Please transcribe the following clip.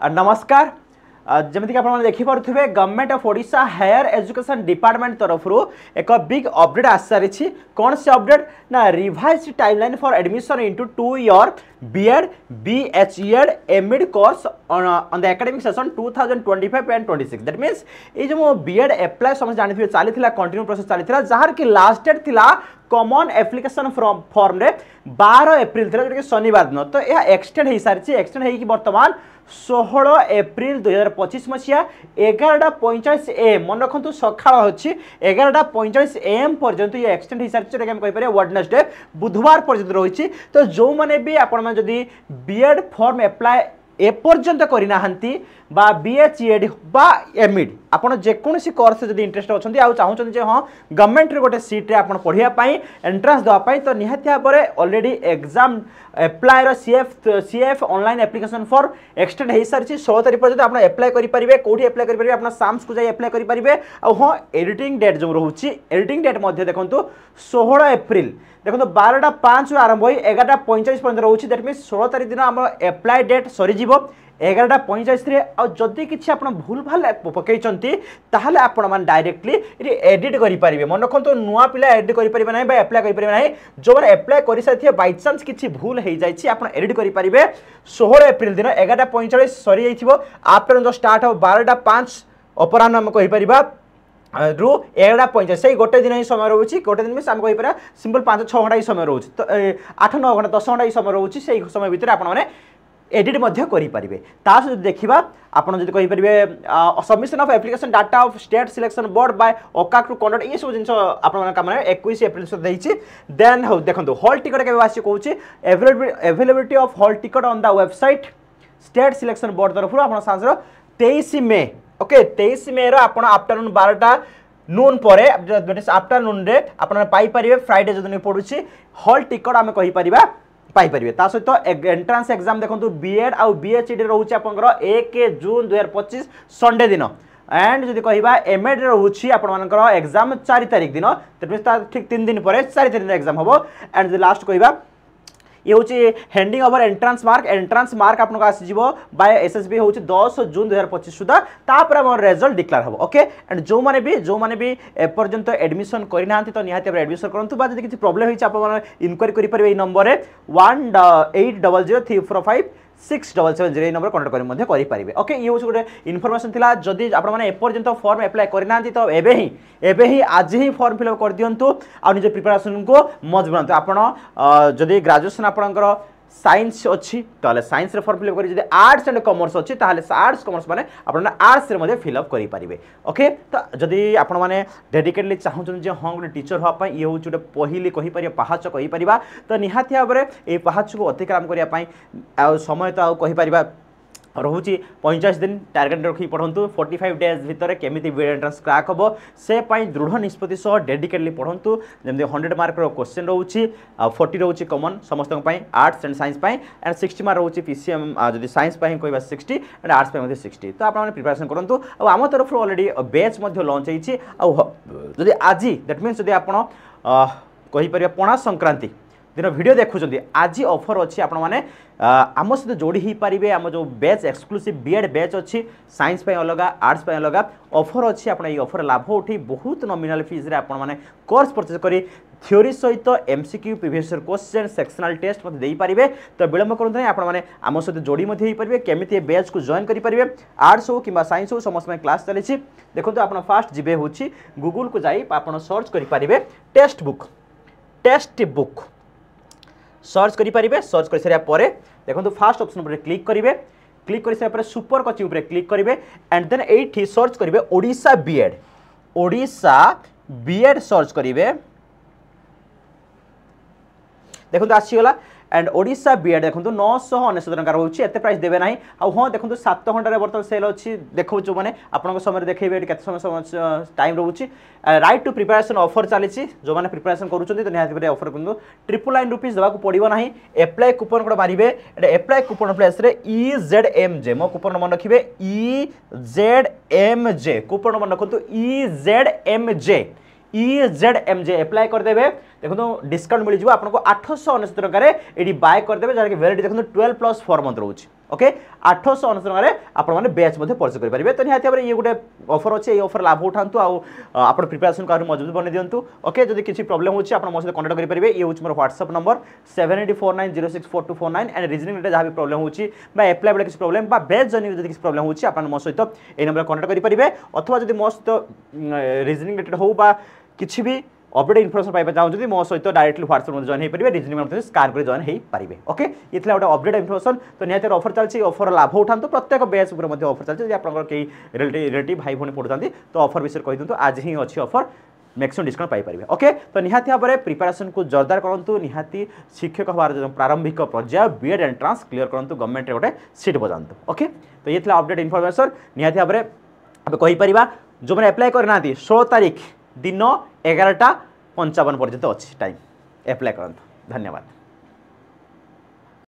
नमस्कार। जमीक आप देखिपे government of Odisha higher education department तरफ एक बिग अपडेट आस सारी। कौन से अपडेट ना revise timeline for admission into 2 year BEd बीएचईएड MEd course on the academic session 2025 and 26। That means ये जो बीएड एप्लाई समझ जानी चली कंटिन्यू प्रोसेस चली जार की लास्ट डेट थिला कॉमन एप्लिकेशन फॉर्म रे 12 एप्रिल थिला जो कि शनिवार दिन। तो यह एक्सटेंड हो सारी एक्सटेंड हो बर्तमान 16 एप्रिल 2025 मसीहा 11:45 AM मन रखु सका 11:45 AM पर्यंत ये एक्सटेंड हो सारी कहीपर वेडनेसडे बुधवार पर्यंत रही। तो जो मैंने भी आपण जदि बीएड फॉर्म एप्लाई एपर्यंत करना बा बीएचईएड बा एमइड आपन जेकोसी कोर्स जदि इंटरेस्ट अच्छे आ चाहते हाँ गवर्नमेंट रे गोटे सीट रे आपन पढ़ाई एंट्रांस देवाई तो निहाती भाव में ऑलरेडी एग्जाम एप्लायर CF online application for extend हो सारी 16 तारीख पर्यंत आप एप्लाई करेंगे। कौटी एप्लाई करेंगे आप साम्स को जाए एप्लाई करेंगे। हाँ एडिटिंग डेट जो रोचे एडिटिंग डेट देखो 16 एप्रिल देखो 12:05 आरंभ हो 11:45 पर्यंत रोचे। दैट मीन्स 16 तारीख दिन आम एप्लाई डेट सरीज 11:45 जदि किसी आप भूल भाल पकई ताहले आपण मैंने डायरेक्टली एडिट करेंगे। मन रखो नुआ पिला एडिट करेंगे ना एप्लाई करेंगे ना जो मैंने एप्लाई कर सारी बाई चान्स किसी भूल हो जाए आप एडिट करेंगे। 16 एप्रिल दिन 11:45 सरी जापर स्टार्ट हो 12:05 अपराह आम कहीपर रु 11:45 से गोटे दिन ही समय रोचे। गोटे दिन में आम कहीपर सिंपल 5-6 घंटा ही समय रोचे। तो 8-9 घंटा 10 घंटा ही समय रोचे। से समय भितर आपने एडिट करेंगे। सहित देखा आपड़ जो कहीपर submission of application data of state selection board by ओकाक टू कंडक्ट ये सब जिन काम 21 एप्रिल से देन हो देखो हॉल टिकट के आसी कहूँ availability of hall ticket on the website state selection board तरफ आप 23 मे ओके 23 मे आफ्टरनून 12टा नून पर आफ्टरनून रे आपरे फ्राइडे जो पड़ुची हॉल टिकट आम कहीपर पाइपर। ता सहित एंट्रांस एग्जाम देखो बीएड आउ बीएचईडी रोचे आप 1 जून 2025 संडे दिन एंड जदि कहिबा एमएड रोचे आपर एग्जाम 4 तारीख दिन ठीक 3 दिन पर 4 तारीख एग्जाम हम एंड लास्ट कहिबा ये हूँ हैंडिंग ओवर एंट्रांस मार्क आपको आसीज बाय एसएसबी हूँ 10 जून 2025 सुधा तापर आम रिजल्ट डिक्लेयर हम ओके। एंड जो मैंने भी एपर्यंत एडमिशन करना तो निहाती एडमिशन करूँ बा किसी प्रोब्लेम होती है इनक्वारी करेंगे ये नंबर 1800345677 नंबर कंटाक्ट करेंगे ओके। ये हूँ गोटे इनफर्मेशन थिला जदि आपने एपर्यंत फॉर्म एप्लाई करना तो एबे ही आज ही फॉर्म फिलअप कर दिंतु आ निज प्रिपरेशन को मज बनातु। आप जदि ग्रेजुएशन आपणकर साइंस अच्छी तो साइंस रे फॉर्म फिलअप करेंगे। आर्ट्स एंड कॉमर्स अच्छी तो आर्ट्स कॉमर्स मैंने आपने आर्ट्स रे फिलअप करेंगे ओके। तो जदि आपण मैंने डेडिकेटली चाहूँ हाँ गोटे टीचर हाँपाई ये हूँ गोटे पहली कहीपर पाहाच कहीपर तो निहाती भाव में ये पाहाच को अतिक्रम करने समय तो कहीपर रोचे 45 दिन टार्गेट रखी पढ़ु 45 डेज भितर केमी बीएड एंट्रांस क्रैक हम से दृढ़ निष्पत्ति सह डेडिकेटली पढ़ु जमी 100 मार्क क्वेश्चन रोचे 40 रोचे कॉमन समस्त arts and science and 60 mark रोचे पीसीएम जदि साइंस कह 60 एंड आर्ट्स 60 तो आप प्रिपरेशन करूँ। आम तरफ ऑलरेडी बैच लॉन्च होती आज दैट मीन्स जब आप कहीपर पणा संक्रांति दिन वीडियो देखुं आज ऑफर अच्छी आपण मैंने आम सहित जोड़ी ही पारे आम जो बैच एक्सक्लूसिव बीएड बैच अच्छी साइंस अलग आर्ट्स अलग ऑफर अच्छी आप ऑफर लाभ उठी बहुत नॉमिनल फीस रे आपण मैंने कोर्स परचेज करी थ्योरी सहित MCQ previous question sectional test दे पारे। तो विलंब करते हैं आपने आम सहित जोड़ी पारे केमी बैच को जॉइन करेंगे आर्ट्स हो कि साइंस हो समस्त क्लास चली देखो आप फास्ट जी हूँ गूगल को जाई आप सर्च करेंगे टेक्स्ट बुक सर्च करेंगे। सर्च कर सारा पर देखो फास्ट ऑप्शन पर क्लिक करेंगे क्लिक कर सारा सुपर कचिंग उपर क्लिक करेंगे एंड देन ये सर्च करेंगे ओडिशा बीएड सर्च करेंगे देखो आसीगला एंड ओडिशा बीएड देखो 999 टका रोचे एत प्राइस देवे ना हाँ देखो 7 घंटे बर्तमान सेल अच्छी देखो जो मैंने आपको समय देखेबे के समय टाइम रोचे राइट टू प्रिपरेशन ऑफर चली जो मैंने प्रिपरेशन करूँ तो निहाती ऑफर करूँ 999 रुपीज देवाक पड़ो ना एप्लाई कूपन कोड मारे एप्लाई कूपन प्लेस EZMJ मो कूपन नंबर रखिए EZMJ कूपन नंबर रखु EZMJ एप्लाई करदे देखो डिस्काउंट मिल जाए आपको 899 टकर ये बाय करदे जहाँकि वैलिडिटी देखो 12+4 मंथ रोचे ओके 899 टकर आपने बैच परचेज करेंगे तो निहत भाव ये गोटे ऑफर अच्छे ये ऑफर लाभ उठातु आप प्रिपेरेसन को मजबूत बन दिंतु ओके जब किसी प्रोब्लेम होची आप मो सहित कांटेक्ट करेंगे ये हूँ मोर व्हाट्सएप नंबर 7849064249 एंड रिजनिंग जहाँ भी प्रोब्लेम होची एप्लाई बेले किसी प्रोब्लेम बैच जर्नी किसी प्रोब्लेम होची आप मो सहित ये नंबर कांटेक्ट करेंगे अथवा जब मो सहित रिजनिंग रिलेटेड हो किसी भी अपडेट इनफर्मेशन पाइबा चाहते मो सहित डायरेक्टली व्हाट्सएप जॉइन हो पारे रिजनिंग स्कान कर जॉइन हो पारे ओके ये गोटे अपडेट इनफर्मेशन तो निहत ऑफर चलती ऑफर लाभ उठातु प्रत्येक बैच ऑफर चलती आप कई रिलेटिव भाई भाई पढ़ुंट तो ऑफर विषय कही दिंतु आज ही अच्छी offer maximum discount Piper okay तो निहाती भाव में प्रिपेरेसन को जोरदार करूँ निहाती शिक्षक हमार जो प्रारंभिक पर्याय बीएड एंट्रांस क्लियर करूँ गवर्नमेंट गोटे सीट बजातु ओके तो ये अपडेट इनफर्मेशन निहाती भाव में अब कहीपर जो मैंने एप्लाई करना 16 तारीख दिन 11:55 पर्यंत अच्छी टाइम एप्लाई करूँ धन्यवाद।